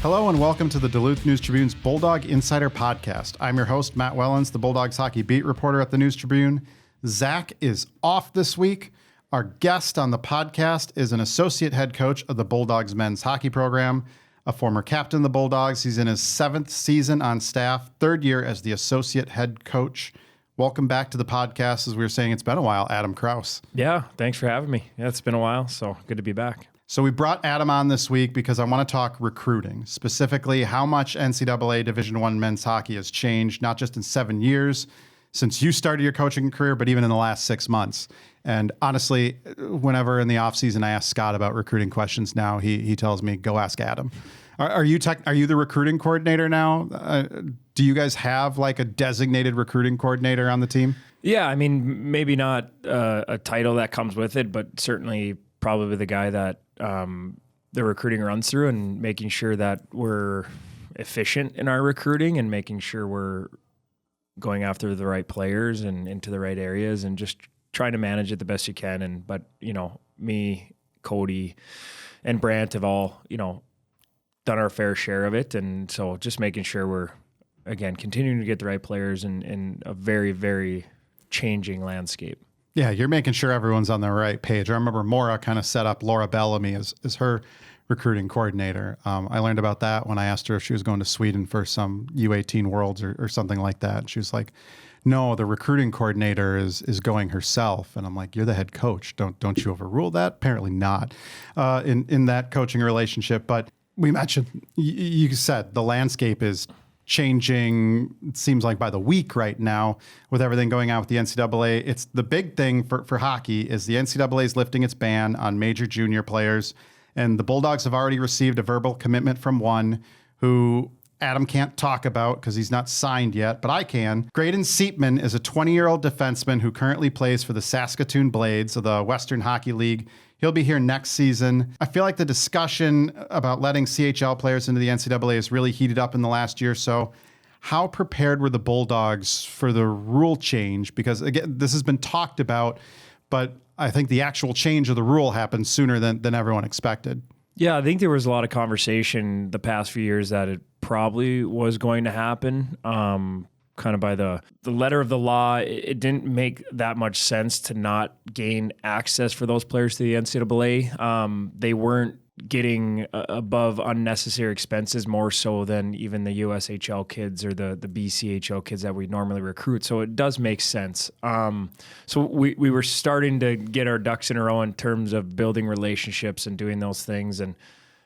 Hello and welcome to the Duluth News Tribune's Bulldog Insider podcast. I'm your host, Matt Wellens, the Bulldogs hockey beat reporter at the News Tribune. Zach is off this week. Our guest on the podcast is an associate head coach of the Bulldogs men's hockey program, a former captain of the Bulldogs. He's in his 7th season on staff, 3rd year as the associate head coach. Welcome back to the podcast. As we were saying, it's been a while, Adam Krause. Yeah, thanks for having me. Yeah, it's been a while, so good to be back. So we brought Adam on this week because I want to talk recruiting, specifically how much NCAA Division I men's hockey has changed, not just in 7 years since you started your coaching career, but even in the last 6 months. And honestly, whenever in the offseason I ask Scott about recruiting questions now, he tells me, go ask Adam. Are you the recruiting coordinator now? Do you guys have like a designated recruiting coordinator on the team? Yeah, I mean, maybe not a title that comes with it, but certainly probably the guy that the recruiting runs through and making sure that we're efficient in our recruiting and making sure we're going after the right players and into the right areas and just trying to manage it the best you can. But me, Cody, and Brant have all, done our fair share of it. And so just making sure we're, again, continuing to get the right players in a very, very changing landscape. Yeah, you're making sure everyone's on the right page. I remember Maura kind of set up Laura Bellamy as her recruiting coordinator. I learned about that when I asked her if she was going to Sweden for some U18 Worlds or something like that. And she was like, no, the recruiting coordinator is going herself. And I'm like, you're the head coach. Don't you overrule that? Apparently not in that coaching relationship. But we mentioned, you said the landscape is changing, it seems like by the week right now with everything going on with the NCAA. It's the big thing for hockey is the NCAA is lifting its ban on major junior players. And the Bulldogs have already received a verbal commitment from one who Adam can't talk about because he's not signed yet, but I can. Graydon Seatman is a 20-year-old defenseman who currently plays for the Saskatoon Blades of the Western Hockey League. He'll be here next season. I feel like the discussion about letting CHL players into the NCAA has really heated up in the last year or so. How prepared were the Bulldogs for the rule change? Because again, this has been talked about, but I think the actual change of the rule happened sooner than everyone expected. Yeah, I think there was a lot of conversation the past few years that it probably was going to happen. Kind of by the letter of the law, it didn't make that much sense to not gain access for those players to the NCAA. They weren't getting above unnecessary expenses more so than even the USHL kids or the BCHL kids that we normally recruit. So it does make sense. So we were starting to get our ducks in a row in terms of building relationships and doing those things. And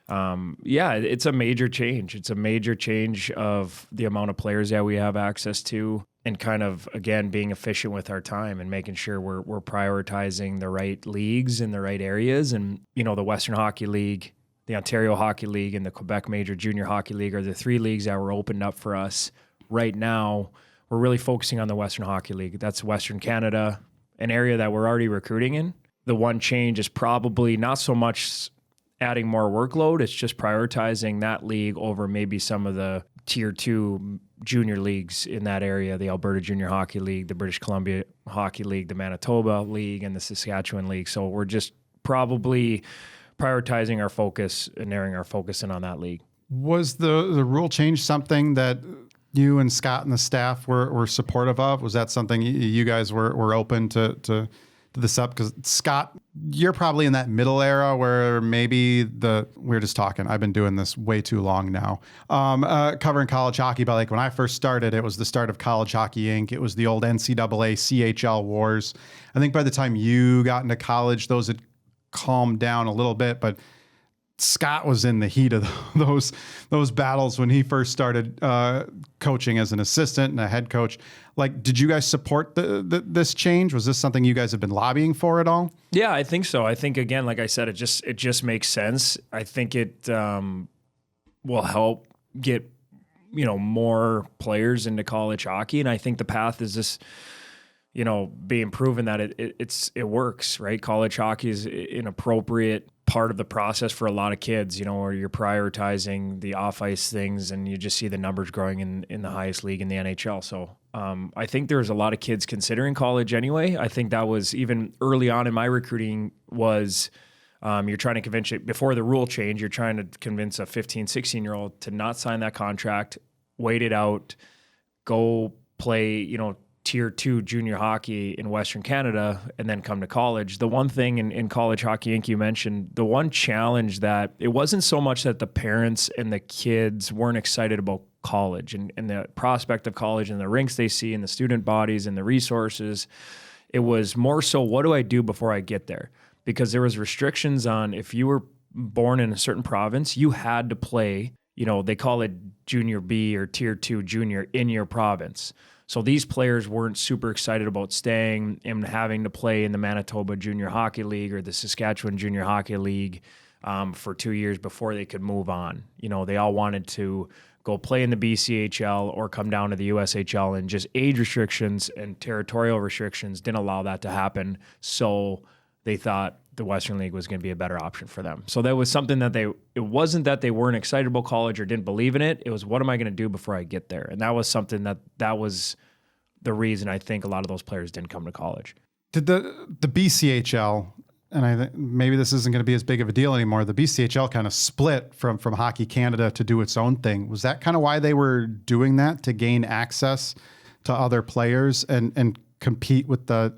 it's a major change. It's a major change of the amount of players that we have access to and kind of, again, being efficient with our time and making sure we're prioritizing the right leagues in the right areas. And, the Western Hockey League, the Ontario Hockey League, and the Quebec Major Junior Hockey League are the 3 leagues that were opened up for us. Right now, we're really focusing on the Western Hockey League. That's Western Canada, an area that we're already recruiting in. The one change is probably not so much adding more workload. It's just prioritizing that league over maybe some of the tier 2 junior leagues in that area, the Alberta Junior Hockey League, the British Columbia Hockey League, the Manitoba League, and the Saskatchewan League. So we're just probably prioritizing our focus and narrowing our focus in on that league. Was the rule change something that you and Scott and the staff were supportive of? Was that something you guys were open to this up? Because Scott, you're probably in that middle era where maybe we're just talking. I've been doing this way too long now, covering college hockey. But like when I first started, it was the start of College Hockey Inc. It was the old NCAA CHL wars. I think by the time you got into college, those had calmed down a little bit, but Scott was in the heat of those battles when he first started coaching as an assistant and a head coach. Like, did you guys support this change? Was this something you guys have been lobbying for at all? Yeah, I think so. I think, again, like I said, it just makes sense. I think it will help get more players into college hockey, and I think the path is just being proven that it works, right? College hockey is an appropriate part of the process for a lot of kids, where you're prioritizing the off-ice things and you just see the numbers growing in the highest league in the NHL. So I think there's a lot of kids considering college anyway. I think that was even early on in my recruiting was You're trying to convince it before the rule change. You're trying to convince a 15, 16-year-old to not sign that contract, wait it out, go play, tier 2 junior hockey in Western Canada, and then come to college. The one thing in college hockey, Inc., you mentioned, the one challenge that it wasn't so much that the parents and the kids weren't excited about college and the prospect of college and the rinks they see and the student bodies and the resources. It was more so, what do I do before I get there? Because there was restrictions on if you were born in a certain province, you had to play, they call it junior B or tier 2 junior in your province. So these players weren't super excited about staying and having to play in the Manitoba Junior Hockey League or the Saskatchewan Junior Hockey League for 2 years before they could move on. They all wanted to go play in the BCHL or come down to the USHL, and just age restrictions and territorial restrictions didn't allow that to happen. So they thought the Western League was going to be a better option for them. So that was something that it wasn't that they weren't excited about college or didn't believe in it. It was, what am I going to do before I get there? And that was something that was the reason I think a lot of those players didn't come to college. Did the BCHL, and I think maybe this isn't going to be as big of a deal anymore, the BCHL kind of split from Hockey Canada to do its own thing. Was that kind of why they were doing that, to gain access to other players and compete with the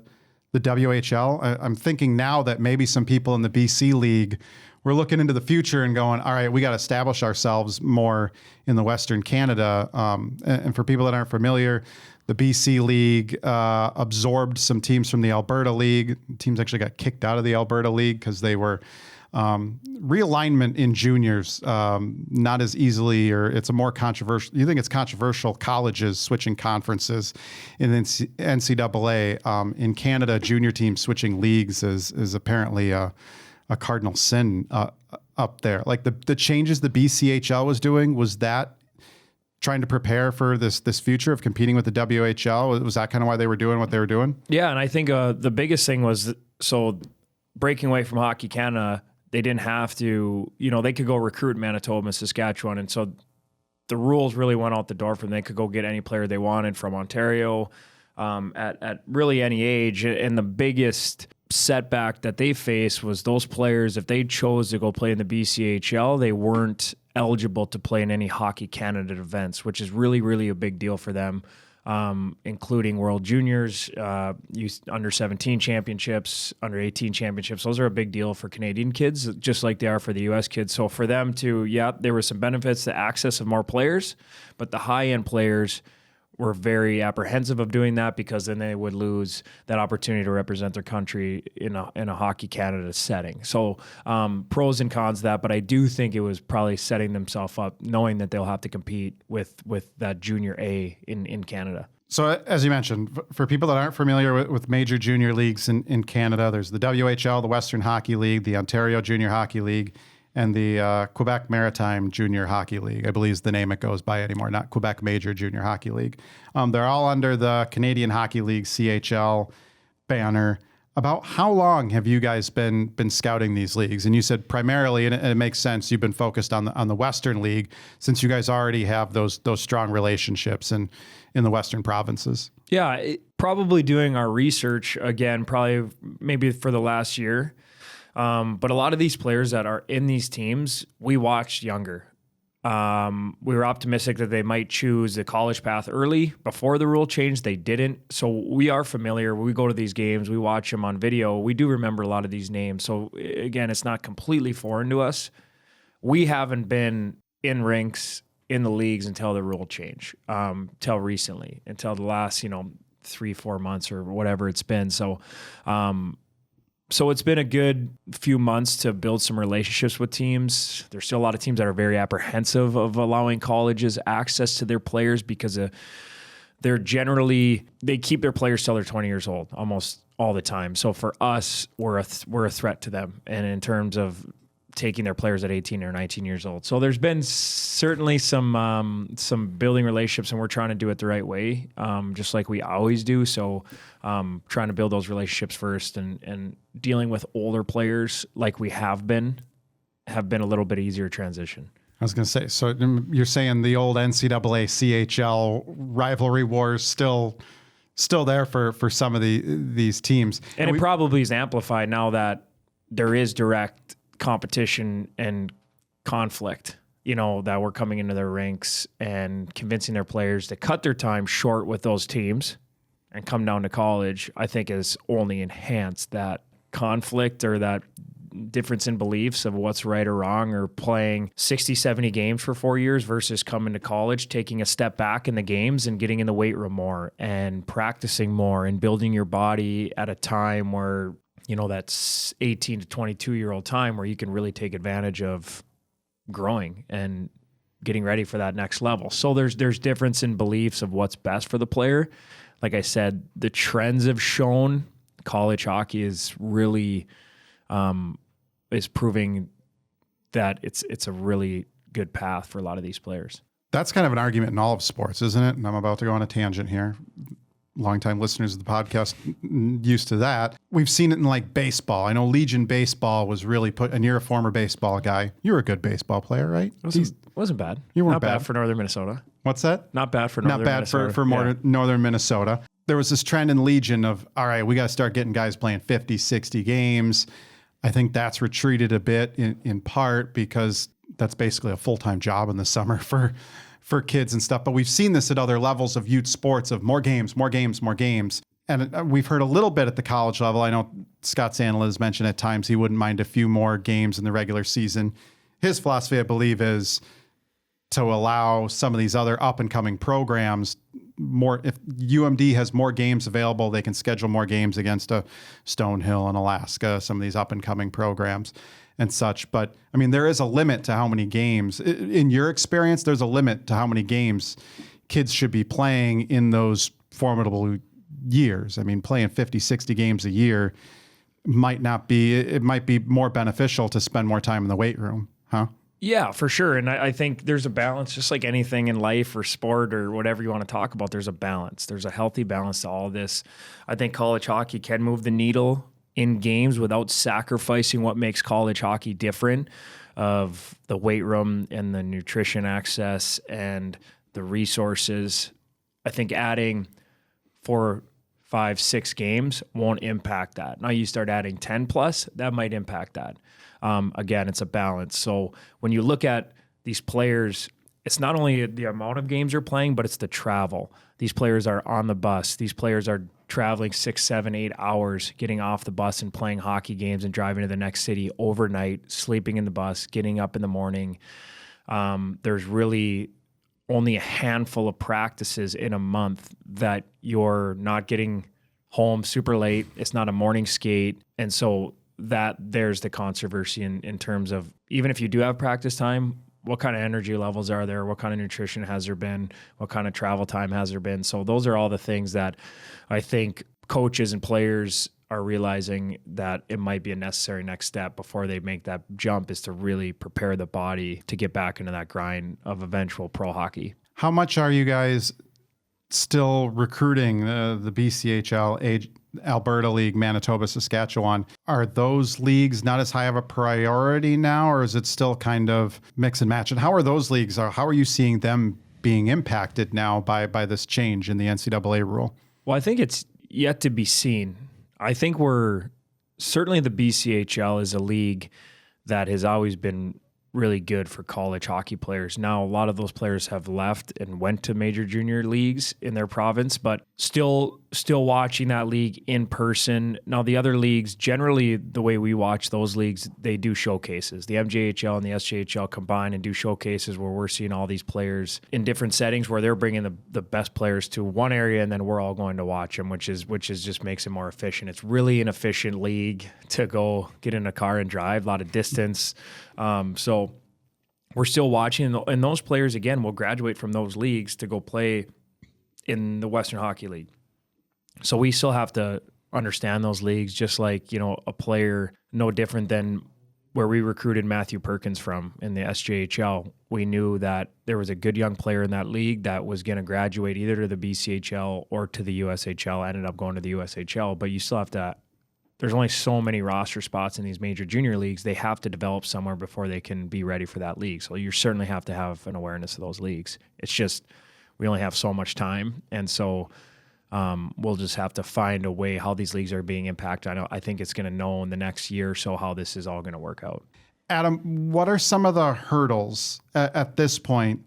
WHL? I'm thinking now that maybe some people in the BC League were looking into the future and going, all right, we got to establish ourselves more in the Western Canada. And for people that aren't familiar, the BC League absorbed some teams from the Alberta League. Teams actually got kicked out of the Alberta League because they were realignment in juniors, not as easily, or it's a more controversial, you think it's controversial, colleges switching conferences in NCAA. In Canada, junior teams switching leagues is apparently a cardinal sin up there. Like the changes the BCHL was doing, was that trying to prepare for this future of competing with the WHL? Was that kind of why they were doing what they were doing? Yeah, and I think the biggest thing was, so breaking away from Hockey Canada, they didn't have to, they could go recruit in Manitoba and Saskatchewan. And so the rules really went out the door for them. They could go get any player they wanted from Ontario at really any age. And the biggest setback that they faced was those players, if they chose to go play in the BCHL, they weren't eligible to play in any Hockey Canada events, which is really, really a big deal for them. Including World Juniors, under 17 championships, under 18 championships. Those are a big deal for Canadian kids, just like they are for the U.S. kids. So for them to, there were some benefits to access of more players, but the high-end players were very apprehensive of doing that because then they would lose that opportunity to represent their country in a Hockey Canada setting. So pros and cons of that, but I do think it was probably setting themselves up knowing that they'll have to compete with that junior A in Canada. So as you mentioned, for people that aren't familiar with major junior leagues in Canada, there's the WHL, the Western Hockey League, the Ontario Junior Hockey League, and the Quebec Maritime Junior Hockey League, I believe is the name it goes by anymore, not Quebec Major Junior Hockey League. They're all under the Canadian Hockey League, CHL banner. About how long have you guys been scouting these leagues? And you said primarily, and it makes sense, you've been focused on the Western League since you guys already have those strong relationships in the Western provinces. Yeah, probably doing our research again, probably maybe for the last year. But a lot of these players that are in these teams, we watched younger. We were optimistic that they might choose the college path early before the rule change. They didn't. So we are familiar. When we go to these games, we watch them on video. We do remember a lot of these names. So again, it's not completely foreign to us. We haven't been in rinks in the leagues until the rule change, till recently, until the last, 3-4 months or whatever it's been. So it's been a good few months to build some relationships with teams. There's still a lot of teams that are very apprehensive of allowing colleges access to their players because they keep their players till they're 20 years old almost all the time. So for us, we're a threat to them. And in terms of taking their players at 18 or 19 years old. So there's been certainly some building relationships, and we're trying to do it the right way, just like we always do. So trying to build those relationships first and dealing with older players like we have been a little bit easier transition. I was going to say, so you're saying the old NCAA CHL rivalry wars still there for some of these teams. And it probably is amplified now that there is direct competition and conflict, that we're coming into their ranks and convincing their players to cut their time short with those teams and come down to college, I think has only enhanced that conflict or that difference in beliefs of what's right or wrong, or playing 60, 70 games for 4 years versus coming to college, taking a step back in the games and getting in the weight room more and practicing more and building your body at a time where, that's 18 to 22-year-old time where you can really take advantage of growing and getting ready for that next level. So there's difference in beliefs of what's best for the player. Like I said, the trends have shown college hockey is really is proving that it's a really good path for a lot of these players. That's kind of an argument in all of sports, isn't it? And I'm about to go on a tangent here. Longtime listeners of the podcast used to that. We've seen it in like baseball. I know Legion baseball was really and you're a former baseball guy. You were a good baseball player, right? Wasn't bad. You weren't Not bad for Northern Minnesota. What's that? Not bad for Northern Minnesota. Not bad for Northern Minnesota. There was this trend in Legion of, all right, we got to start getting guys playing 50, 60 games. I think that's retreated a bit in part because that's basically a full-time job in the summer for kids and stuff. But we've seen this at other levels of youth sports of more games. And we've heard a little bit at the college level. I know Scott Sandlin has mentioned at times he wouldn't mind a few more games in the regular season. His philosophy, I believe, is to allow some of these other up-and-coming programs more. If UMD has more games available, they can schedule more games against a Stonehill and Alaska, some of these up-and-coming programs and such. But, I mean, there is a limit to how many games. In your experience, there's a limit to how many games kids should be playing in those formidable years. I mean, playing 50, 60 games a year might be more beneficial to spend more time in the weight room, huh? Yeah, for sure. And I think there's a balance, just like anything in life or sport or whatever you want to talk about, there's a balance. There's a healthy balance to all this. I think college hockey can move the needle in games without sacrificing what makes college hockey different, of the weight room and the nutrition access and the resources. I think adding 4, 5, 6 games won't impact that. Now you start adding 10 plus, that might impact that. Again, it's a balance. So when you look at these players, it's not only the amount of games you're playing, but it's the travel. These players are on the bus. These players are traveling 6, 7, 8 hours, getting off the bus and playing hockey games and driving to the next city overnight, sleeping in the bus, getting up in the morning. There's really only a handful of practices in a month that you're not getting home super late. It's not a morning skate. And so there's the controversy in terms of, even if you do have practice time, what kind of energy levels are there? What kind of nutrition has there been? What kind of travel time has there been? So those are all the things that I think coaches and players are realizing that it might be a necessary next step before they make that jump, is to really prepare the body to get back into that grind of eventual pro hockey. How much are you guys still recruiting the BCHL, Alberta League, Manitoba, Saskatchewan? Are those leagues not as high of a priority now, or is it still kind of mix and match? And how are those leagues, how are you seeing them being impacted now by this change in the NCAA rule? Well, I think it's yet to be seen. I think certainly the BCHL is a league that has always been really good for college hockey players. Now, a lot of those players have left and went to major junior leagues in their province, but still watching that league in person. Now, the other leagues, generally the way we watch those leagues, they do showcases. The MJHL and the SJHL combine and do showcases where we're seeing all these players in different settings where they're bringing the best players to one area, and then we're all going to watch them, which is just makes it more efficient. It's really an efficient league to go get in a car and drive, a lot of distance. So we're still watching, and those players, again, will graduate from those leagues to go play in the Western Hockey League. So we still have to understand those leagues, just like, a player no different than where we recruited Matthew Perkins from in the SJHL. We knew that there was a good young player in that league that was going to graduate either to the BCHL or to the USHL, ended up going to the USHL, but you still have to. There's only so many roster spots in these major junior leagues. They have to develop somewhere before they can be ready for that league. So you certainly have to have an awareness of those leagues. It's just we only have so much time. And so We'll just have to find a way how these leagues are being impacted. I think it's going to know in the next year or so how this is all going to work out. Adam, what are some of the hurdles at this point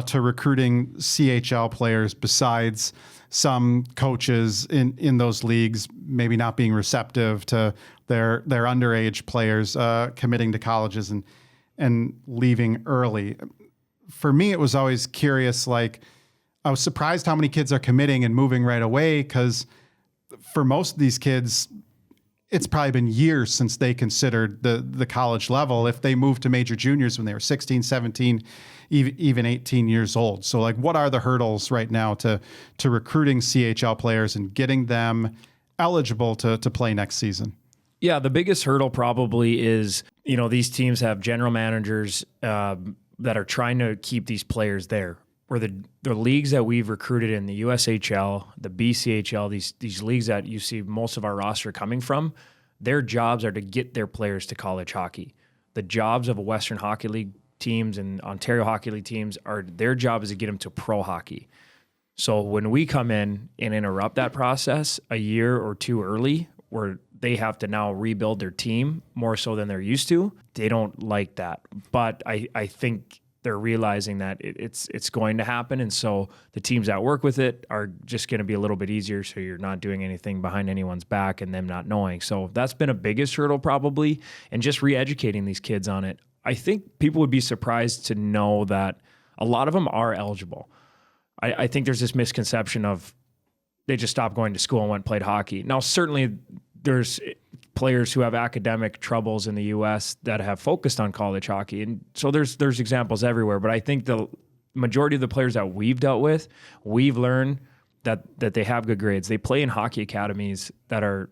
to recruiting CHL players besides some coaches in those leagues maybe not being receptive to their underage players committing to colleges and leaving early? For me, it was always curious, like, I was surprised how many kids are committing and moving right away, because for most of these kids, it's probably been years since they considered the college level if they moved to major juniors when they were 16, 17, even 18 years old. So, like, what are the hurdles right now to recruiting CHL players and getting them eligible to play next season? Yeah, the biggest hurdle probably is, these teams have general managers that are trying to keep these players there. Where the leagues that we've recruited in, the USHL, the BCHL, these leagues that you see most of our roster coming from, their jobs are to get their players to college hockey. The jobs of a Western Hockey League teams and Ontario Hockey League teams their job is to get them to pro hockey. So when we come in and interrupt that process a year or two early, where they have to now rebuild their team more so than they're used to, they don't like that. But I think they're realizing that it's going to happen. And so the teams that work with it are just going to be a little bit easier. So you're not doing anything behind anyone's back and them not knowing. So that's been a biggest hurdle probably. And just re-educating these kids on it. I think people would be surprised to know that a lot of them are eligible. I think there's this misconception of they just stopped going to school and went and played hockey. Now, certainly there's players who have academic troubles in the U.S. that have focused on college hockey. And so there's examples everywhere. But I think the majority of the players that we've dealt with, we've learned that they have good grades. They play in hockey academies that are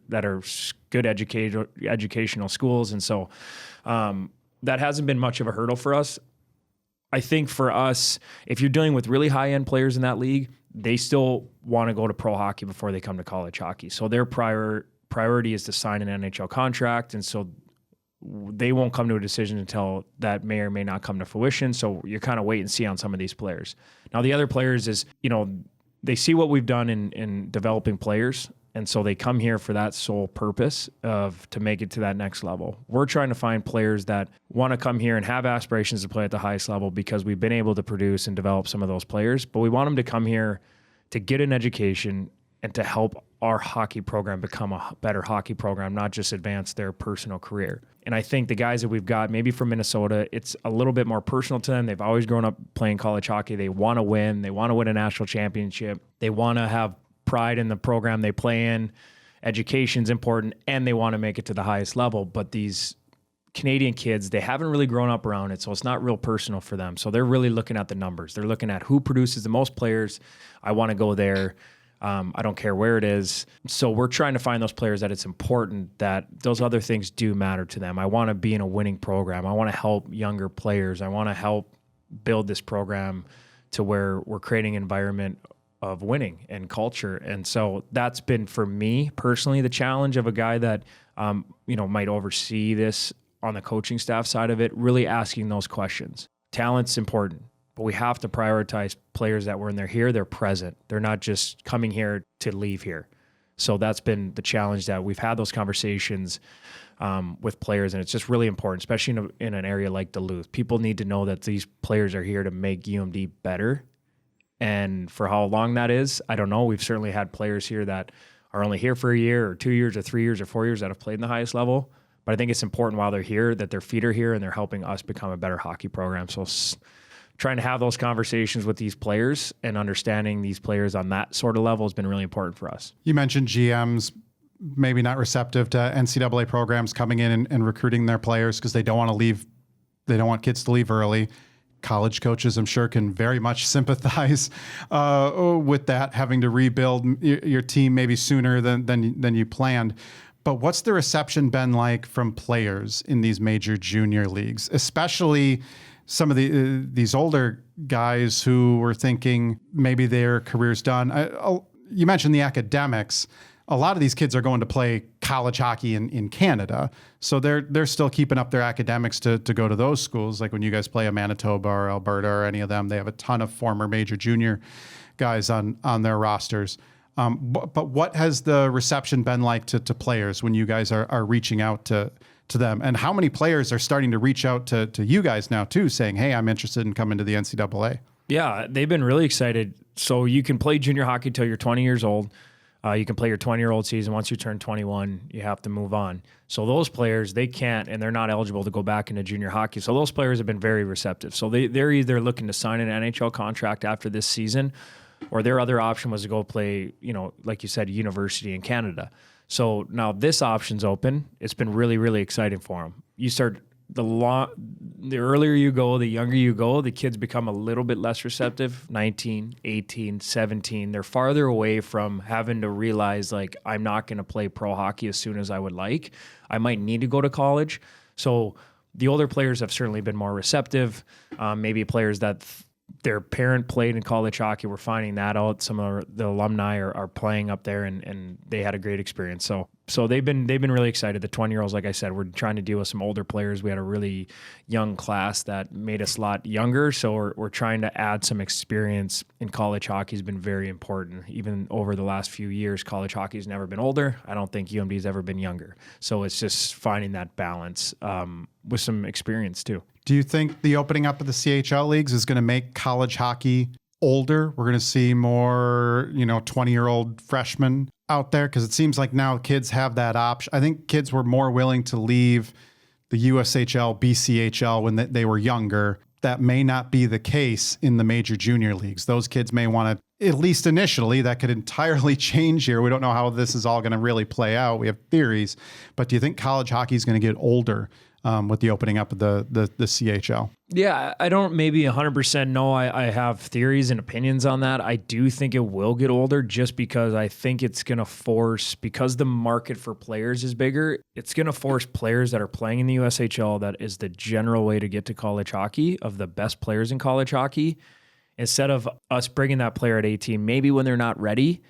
good educational schools. And so that hasn't been much of a hurdle for us. I think for us, if you're dealing with really high-end players in that league, they still want to go to pro hockey before they come to college hockey. So their priority is to sign an NHL contract, and so they won't come to a decision until that may or may not come to fruition. So you kind of wait and see on some of these players. Now, the other players is, they see what we've done in developing players, and so they come here for that sole purpose of to make it to that next level. We're trying to find players that want to come here and have aspirations to play at the highest level because we've been able to produce and develop some of those players, but we want them to come here to get an education and to help our hockey program become a better hockey program, not just advance their personal career. And I think the guys that we've got, maybe from Minnesota, it's a little bit more personal to them. They've always grown up playing college hockey. They want to win. They want to win a national championship. They want to have pride in the program they play in. Education's important, and they want to make it to the highest level. But these Canadian kids, they haven't really grown up around it, so it's not real personal for them. So they're really looking at the numbers. They're looking at who produces the most players. I want to go there. I don't care where it is. So we're trying to find those players that it's important that those other things do matter to them. I want to be in a winning program. I want to help younger players. I want to help build this program to where we're creating an environment of winning and culture. And so that's been, for me personally, the challenge of a guy that, might oversee this on the coaching staff side of it, really asking those questions. Talent's important, but we have to prioritize players that when they're here, they're present. They're not just coming here to leave here. So that's been the challenge, that we've had those conversations with players, and it's just really important, especially in an area like Duluth. People need to know that these players are here to make UMD better. And for how long that is, I don't know. We've certainly had players here that are only here for a year or 2 years or 3 years or 4 years that have played in the highest level. But I think it's important while they're here that their feet are here and they're helping us become a better hockey program. So trying to have those conversations with these players and understanding these players on that sort of level has been really important for us. You mentioned GMs maybe not receptive to NCAA programs coming in and recruiting their players because they don't want to leave. They don't want kids to leave early. College coaches, I'm sure, can very much sympathize with that, having to rebuild your team maybe sooner than you planned. But what's the reception been like from players in these major junior leagues, especially some of these older guys who were thinking maybe their career's done? You mentioned the academics. A lot of these kids are going to play college hockey in Canada. So they're still keeping up their academics to go to those schools. Like when you guys play a Manitoba or Alberta or any of them, they have a ton of former major junior guys on their rosters. But what has the reception been like to players when you guys are reaching out to them? And how many players are starting to reach out to you guys now too, saying, hey, I'm interested in coming to the NCAA? Yeah, they've been really excited. So you can play junior hockey till you're 20 years old. You can play your 20-year-old season. Once you turn 21, you have to move on. So those players, they can't, and they're not eligible to go back into junior hockey. So those players have been very receptive. So they're either looking to sign an NHL contract after this season, or their other option was to go play, like you said, university in Canada. So now this option's open. It's been really, really exciting for them. You start the earlier you go, the younger you go, the kids become a little bit less receptive, 19, 18, 17. They're farther away from having to realize, like, I'm not going to play pro hockey as soon as I would like. I might need to go to college. So the older players have certainly been more receptive. Maybe players that their parent played in college hockey, we're finding that out. Some of the alumni are playing up there, and they had a great experience. So they've been really excited. The 20-year-olds, like I said, we're trying to deal with some older players. We had a really young class that made us a lot younger. So we're trying to add some experience in college hockey has been very important. Even over the last few years, college hockey has never been older. I don't think UMD's ever been younger. So it's just finding that balance with some experience too. Do you think the opening up of the CHL leagues is going to make college hockey older? We're going to see more, 20-year-old freshmen out there, because it seems like now kids have that option. I think kids were more willing to leave the USHL, BCHL when they were younger. That may not be the case in the major junior leagues. Those kids may want to, at least initially, that could entirely change here. We don't know how this is all going to really play out. We have theories, but do you think college hockey is going to get older with the opening up of the CHL? Yeah, I don't maybe 100% know. I have theories and opinions on that. I do think it will get older just because I think it's going to force, because the market for players is bigger, it's going to force players that are playing in the USHL, that is the general way to get to college hockey, of the best players in college hockey. Instead of us bringing that player at 18, maybe when they're not ready,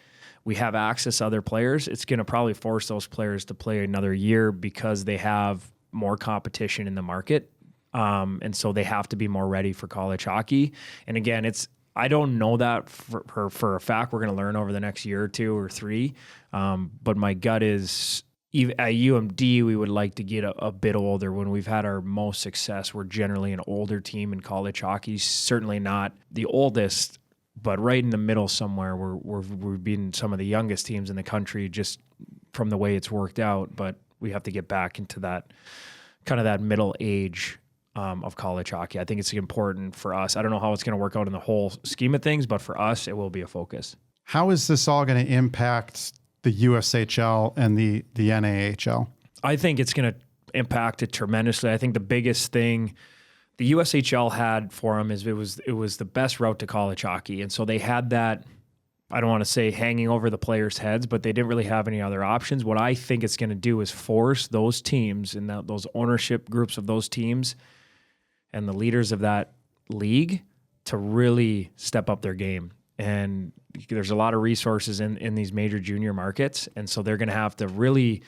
we have access to other players. It's going to probably force those players to play another year because they have more competition in the market. And so they have to be more ready for college hockey. And again, I don't know that for a fact. We're going to learn over the next year or two or three. But my gut is at UMD, we would like to get a bit older. When we've had our most success, we're generally an older team in college hockey. Certainly not the oldest, but right in the middle somewhere. We've been some of the youngest teams in the country just from the way it's worked out. But we have to get back into that kind of that middle age of college hockey. I think it's important for us. I don't know how it's going to work out in the whole scheme of things, but for us, it will be a focus. How is this all going to impact the USHL and the NAHL? I think it's going to impact it tremendously. I think the biggest thing the USHL had for them is it was the best route to college hockey. And so they had that, I don't want to say hanging over the players' heads, but they didn't really have any other options. What I think it's going to do is force those teams and those ownership groups of those teams and the leaders of that league to really step up their game. And there's a lot of resources in these major junior markets. And so they're going to have to really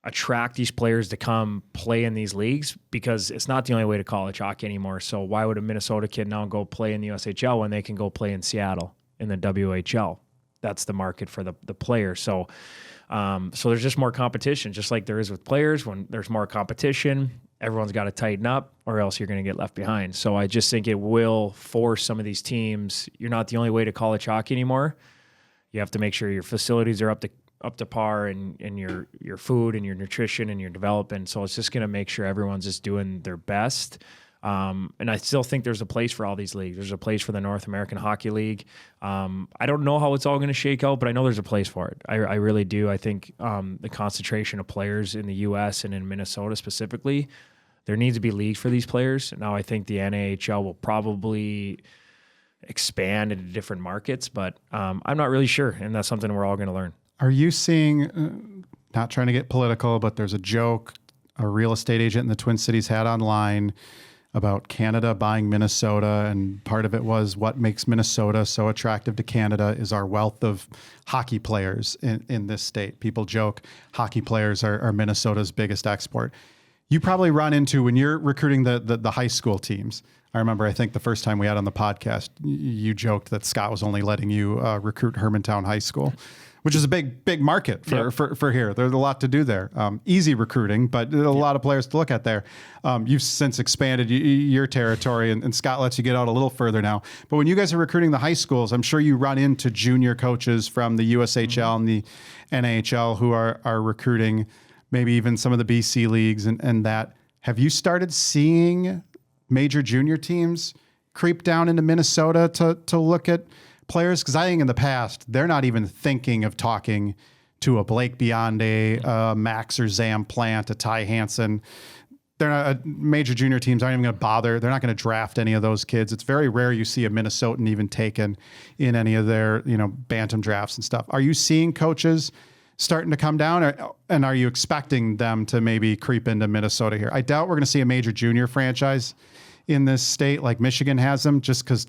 attract these players to come play in these leagues, because it's not the only way to college hockey anymore. So why would a Minnesota kid now go play in the USHL when they can go play in Seattle in the WHL? That's the market for the player. So there's just more competition, just like there is with players. When there's more competition, everyone's got to tighten up or else you're going to get left behind. So I just think it will force some of these teams. You're not the only way to college hockey anymore. You have to make sure your facilities are up to par, and your food and your nutrition and your development. So it's just going to make sure everyone's just doing their best. And I still think there's a place for all these leagues. There's a place for the North American Hockey League. I don't know how it's all going to shake out, but I know there's a place for it. I really do. I think the concentration of players in the U.S. and in Minnesota specifically, there needs to be leagues for these players. Now I think the NAHL will probably expand into different markets, but I'm not really sure, and that's something we're all going to learn. Are you seeing, not trying to get political, but there's a joke a real estate agent in the Twin Cities had online about Canada buying Minnesota, and part of it was what makes Minnesota so attractive to Canada is our wealth of hockey players in this state. People joke hockey players are Minnesota's biggest export. You probably run into when you're recruiting the high school teams. I remember, I think the first time we had on the podcast, you joked that Scott was only letting you recruit Hermantown High School, which is a big market for here. There's a lot to do there. Easy recruiting, but a lot of players to look at there. You've since expanded your territory, and Scott lets you get out a little further now. But when you guys are recruiting the high schools, I'm sure you run into junior coaches from the USHL and the NHL who are recruiting maybe even some of the BC leagues and that. Have you started seeing major junior teams creep down into Minnesota to look at players? Because I think in the past, they're not even thinking of talking to a Blake Bionde, Max or Zam Plant, a Ty Hansen. They're not, major junior teams aren't even going to bother. They're not going to draft any of those kids. It's very rare you see a Minnesotan even taken in any of their, bantam drafts and stuff. Are you seeing coaches starting to come down, and are you expecting them to maybe creep into Minnesota here? I doubt we're going to see a major junior franchise in this state like Michigan has them, just because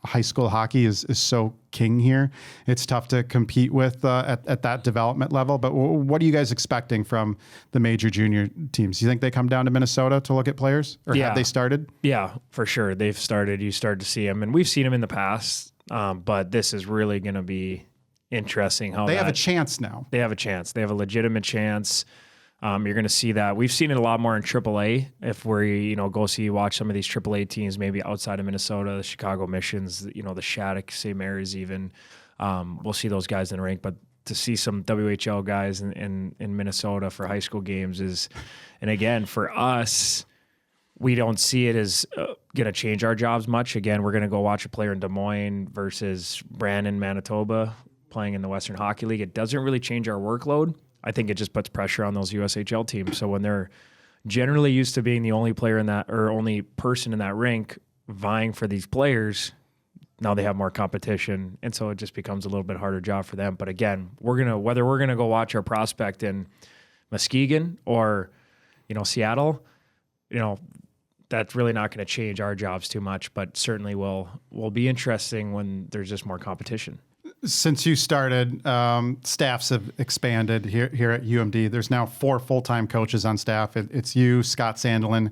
high school hockey is so king here. It's tough to compete with at that development level. But what are you guys expecting from the major junior teams? Do you think they come down to Minnesota to look at players, or have they started? Yeah, for sure. They've started. You start to see them, and we've seen them in the past, but this is really going to be interesting how they have a chance now. They have a chance. They have a legitimate chance. You're going to see that. We've seen it a lot more in AAA. If we, watch some of these AAA teams, maybe outside of Minnesota, the Chicago Missions, the Shattuck, St. Mary's even, we'll see those guys in the rink. But to see some WHL guys in Minnesota for high school games and again, for us, we don't see it as going to change our jobs much. Again, we're going to go watch a player in Des Moines versus Brandon, Manitoba, playing in the Western Hockey League. It doesn't really change our workload. I think it just puts pressure on those USHL teams. So when they're generally used to being the only player in that, or only person in that rink vying for these players, now they have more competition. And so it just becomes a little bit harder job for them. But again, whether we're going to go watch our prospect in Muskegon or, Seattle, that's really not going to change our jobs too much, but certainly will be interesting when there's just more competition. Since you started, staffs have expanded here at UMD. There's now 4 full-time coaches on staff. It's you, Scott Sandelin,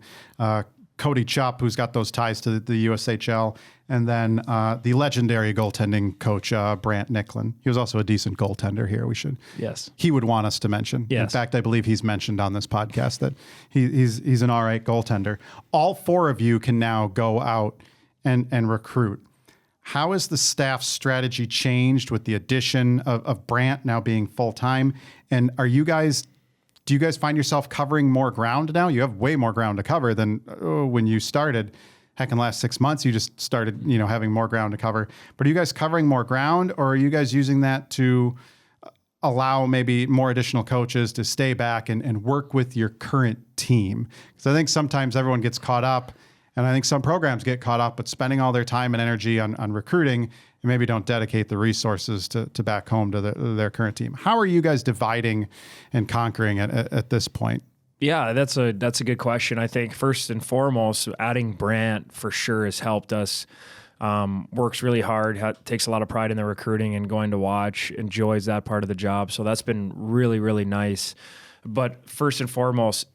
Cody Chupp, who's got those ties to the USHL, and then the legendary goaltending coach, Brant Nicklin. He was also a decent goaltender here. He would want us to mention. Yes. In fact, I believe he's mentioned on this podcast that he's an all right goaltender. All 4 of you can now go out and recruit. How has the staff strategy changed with the addition of Brant now being full-time? And do you guys find yourself covering more ground now? You have way more ground to cover than when you started. Heck, in the last 6 months, you just started, having more ground to cover. But are you guys covering more ground, or are you guys using that to allow maybe more additional coaches to stay back and work with your current team? Because I think sometimes everyone gets caught up, and I think some programs get caught up with spending all their time and energy on recruiting and maybe don't dedicate the resources to back home to their current team. How are you guys dividing and conquering at this point? Yeah, that's a good question. I think first and foremost, adding Brant for sure has helped us. Works really hard, takes a lot of pride in the recruiting and going to watch, enjoys that part of the job. So that's been really, really nice. But first and foremost,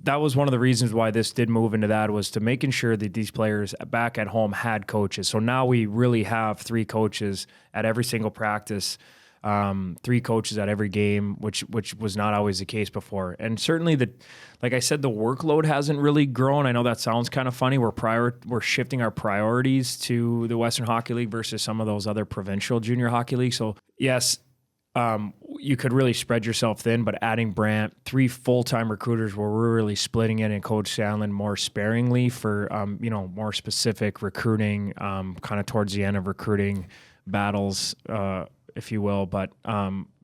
that was one of the reasons why this did move into that, was to making sure that these players back at home had coaches. So now we really have 3 coaches at every single practice, 3 coaches at every game, which was not always the case before. And certainly like I said, the workload hasn't really grown. I know that sounds kind of funny. We're shifting our priorities to the Western Hockey League versus some of those other provincial junior hockey leagues. So yes, you could really spread yourself thin, but adding Brant, 3 full-time recruiters where we're really splitting it, and Coach Sandlin more sparingly for, more specific recruiting, kind of towards the end of recruiting battles, if you will. But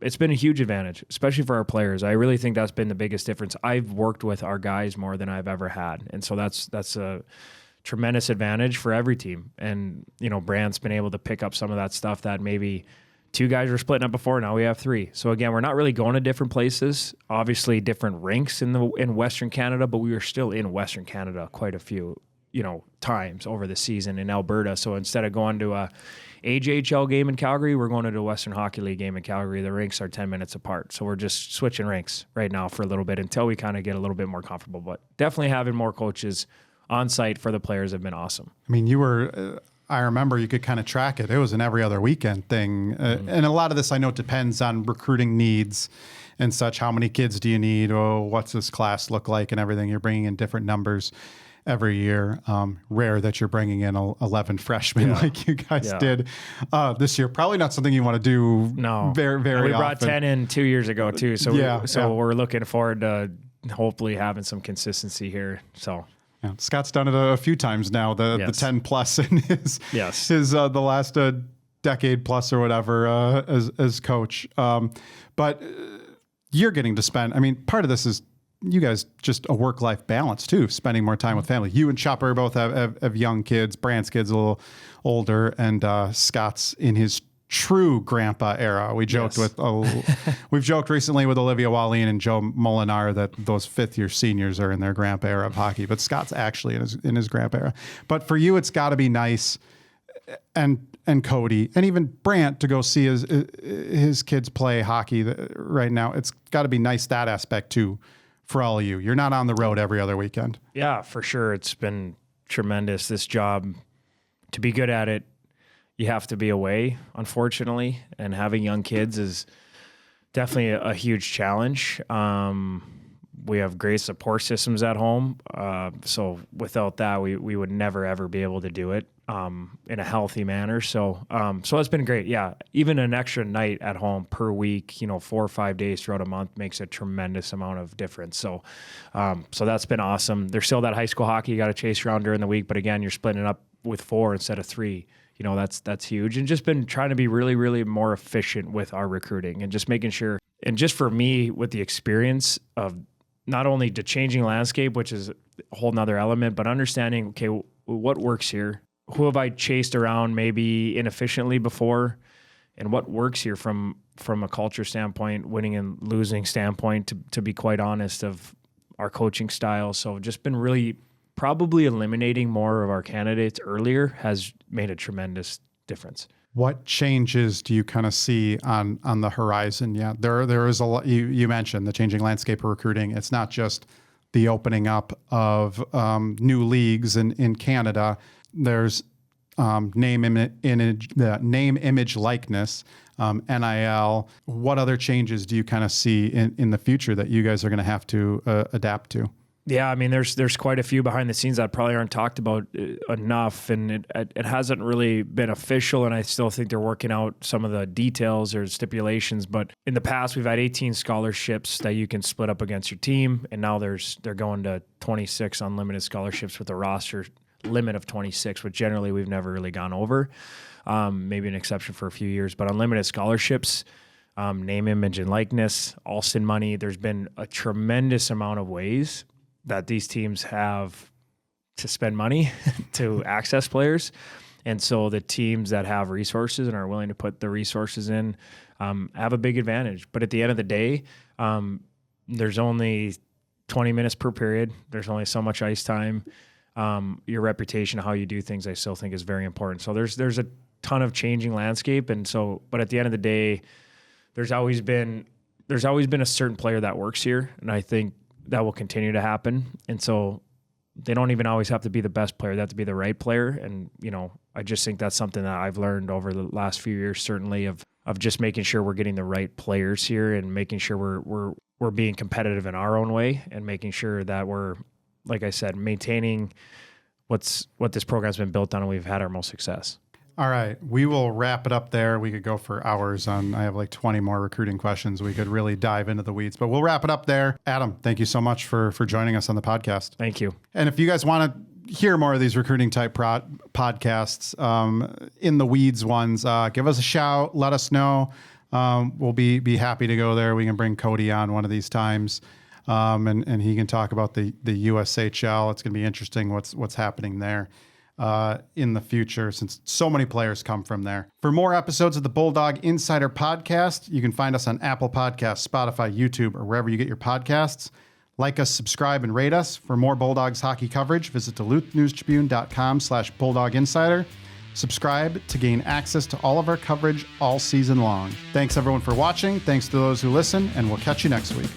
it's been a huge advantage, especially for our players. I really think that's been the biggest difference. I've worked with our guys more than I've ever had. And so that's a tremendous advantage for every team. And, Brant's been able to pick up some of that stuff that maybe 2 guys were splitting up before. Now we have 3. So again, we're not really going to different places, obviously different rinks in Western Canada, but we were still in Western Canada quite a few, times over the season in Alberta. So instead of going to a AJHL game in Calgary, we're going to a Western Hockey League game in Calgary. The rinks are 10 minutes apart. So we're just switching rinks right now for a little bit until we kind of get a little bit more comfortable. But definitely having more coaches on site for the players have been awesome. I mean, you were, I remember you could kind of track it. It was an every other weekend thing. And a lot of this I know depends on recruiting needs and such. How many kids do you need? Oh, what's this class look like and everything? You're bringing in different numbers every year. Rare that you're bringing in 11 freshmen like you guys did this year. Probably not something you want to do very, very often. We brought 10 in 2 years ago too. So we're looking forward to hopefully having some consistency here. So yeah, Scott's done it a few times now, the 10 plus in his the last decade plus or whatever as coach. But you're getting to spend, I mean, part of this is you guys just a work-life balance too, spending more time with family. You and Chopper both have young kids. Brant's kid's a little older, and Scott's in his true grandpa era. We joked we've joked recently with Olivia Wallin and Joe Molinar that those fifth-year seniors are in their grandpa era of hockey, but Scott's actually in his grandpa era. But for you, it's got to be nice, and Cody and even Brant to go see his kids play hockey right now. It's got to be nice, that aspect too, for all of you. You're not on the road every other weekend. Yeah, for sure. It's been tremendous. This job, to be good at it, you have to be away, unfortunately, and having young kids is definitely a huge challenge. We have great support systems at home. So without that, we would never, ever be able to do it in a healthy manner. So it's been great. Yeah. Even an extra night at home per week, 4 or 5 days throughout a month makes a tremendous amount of difference. So that's been awesome. There's still that high school hockey you got to chase around during the week, but again, you're splitting it up with 4 instead of 3. That's huge. And just been trying to be really, really more efficient with our recruiting and just making sure, and just for me with the experience of not only the changing landscape, which is a whole nother element, but understanding, okay, what works here? Who have I chased around maybe inefficiently before? And what works here from a culture standpoint, winning and losing standpoint, to be quite honest, of our coaching style. So just been really probably eliminating more of our candidates earlier has made a tremendous difference. What changes do you kind of see on the horizon? Yeah, there is a lot. You mentioned the changing landscape of recruiting. It's not just the opening up of new leagues in Canada. There's name, image, likeness, NIL. What other changes do you kind of see in the future that you guys are going to have to adapt to? Yeah, I mean, there's quite a few behind the scenes that probably aren't talked about enough, and it hasn't really been official, and I still think they're working out some of the details or stipulations. But in the past, we've had 18 scholarships that you can split up against your team, and now they're going to 26 unlimited scholarships with a roster limit of 26, which generally we've never really gone over. Maybe an exception for a few years, but unlimited scholarships, name, image, and likeness, Alston money. There's been a tremendous amount of ways that these teams have to spend money to access players. And so the teams that have resources and are willing to put the resources in have a big advantage. But at the end of the day, there's only 20 minutes per period. There's only so much ice time. Your reputation, how you do things, I still think is very important. So there's a ton of changing landscape. And so, but at the end of the day, there's always been a certain player that works here. And I think that will continue to happen. And so they don't even always have to be the best player. They have to be the right player. And, I just think that's something that I've learned over the last few years, certainly of just making sure we're getting the right players here and making sure we're being competitive in our own way and making sure that we're, like I said, maintaining what this program's been built on, and we've had our most success. All right. We will wrap it up there. We could go for hours I have like 20 more recruiting questions. We could really dive into the weeds, but we'll wrap it up there. Adam, thank you so much for joining us on the podcast. Thank you. And if you guys want to hear more of these recruiting type podcasts, in the weeds ones, give us a shout. Let us know. We'll be happy to go there. We can bring Cody on one of these times. And he can talk about the USHL. It's going to be interesting what's happening there in the future, since so many players come from there. For more episodes of the Bulldog Insider podcast, you can find us on Apple Podcasts, Spotify, YouTube, or wherever you get your podcasts. Like us, subscribe, and rate us. For more Bulldogs hockey coverage, visit DuluthNewsTribune.com/Bulldog Insider. Subscribe to gain access to all of our coverage all season long. Thanks everyone for watching. Thanks to those who listen, and we'll catch you next week.